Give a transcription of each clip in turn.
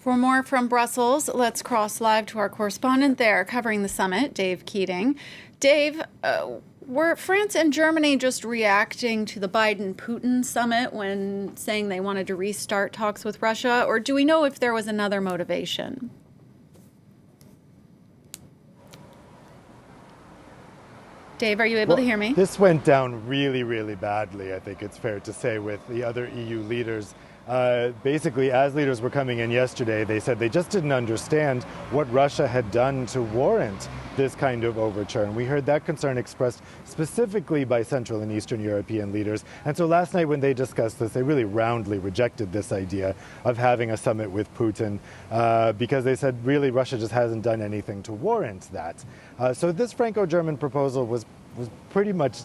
For more from Brussels, let's cross live to our correspondent there covering the summit, Dave Keating. Dave, were France and Germany just reacting to the Biden-Putin summit when saying they wanted to restart talks with Russia, or do we know if there was another motivation? Dave, are you able to hear me? This went down really, really badly, I think it's fair to say, with the other EU leaders. Basically, as leaders were coming in yesterday, they said they just didn't understand what Russia had done to warrant this kind of overture. And we heard that concern expressed specifically by Central and Eastern European leaders. And so last night when they discussed this, they really roundly rejected this idea of having a summit with Putin because they said, really, Russia just hasn't done anything to warrant that. So this Franco-German proposal was pretty much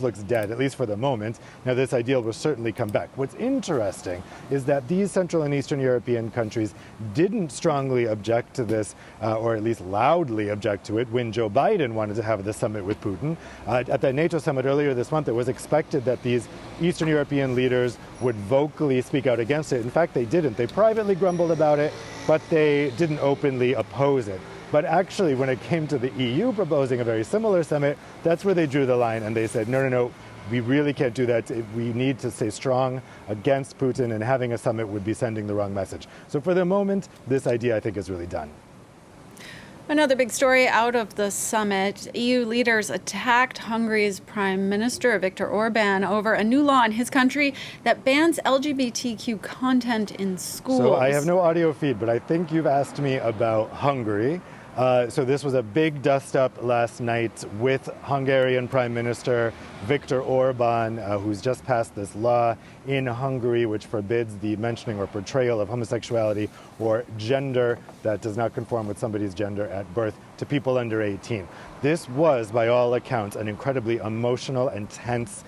looks dead, at least for the moment. Now, this ideal will certainly come back. What's interesting is that these Central and Eastern European countries didn't strongly object to this, or at least loudly object to it, when Joe Biden wanted to have the summit with Putin. At the NATO summit earlier this month, it was expected that these Eastern European leaders would vocally speak out against it. In fact, they didn't. They privately grumbled about it, but they didn't openly oppose it. But actually, when it came to the EU proposing a very similar summit, that's where they drew the line and they said, no, we really can't do that. We need to stay strong against Putin, and having a summit would be sending the wrong message. So for the moment, this idea, I think, is really done. Another big story out of the summit, EU leaders attacked Hungary's Prime Minister, Viktor Orban, over a new law in his country that bans LGBTQ content in schools. So I have no audio feed, but I think you've asked me about Hungary. So this was a big dust-up last night with Hungarian Prime Minister Viktor Orban, who's just passed this law in Hungary which forbids the mentioning or portrayal of homosexuality or gender that does not conform with somebody's gender at birth to people under 18. This was, by all accounts, an incredibly emotional and tense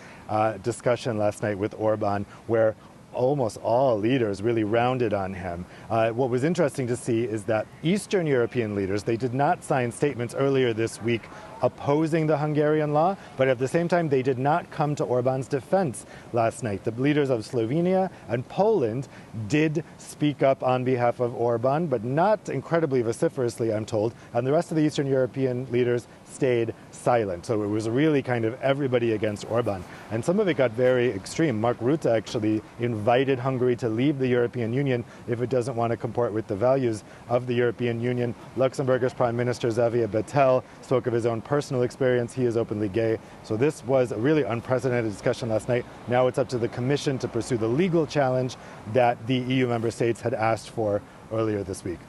discussion last night with Orban, where almost all leaders really rounded on him. What was interesting to see is that Eastern European leaders, they did not sign statements earlier this week opposing the Hungarian law, but at the same time, they did not come to Orban's defense last night. The leaders of Slovenia and Poland did speak up on behalf of Orban, but not incredibly vociferously, I'm told, and the rest of the Eastern European leaders stayed silent. So it was really kind of everybody against Orban. And some of it got very extreme. Mark Rutte actually invited Hungary to leave the European Union if it doesn't want to comport with the values of the European Union. Luxembourg's Prime Minister Xavier Bettel spoke of his own personal experience. He is openly gay. So this was a really unprecedented discussion last night. Now it's up to the Commission to pursue the legal challenge that the EU member states had asked for earlier this week.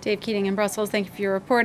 Dave Keating in Brussels, thank you for your report.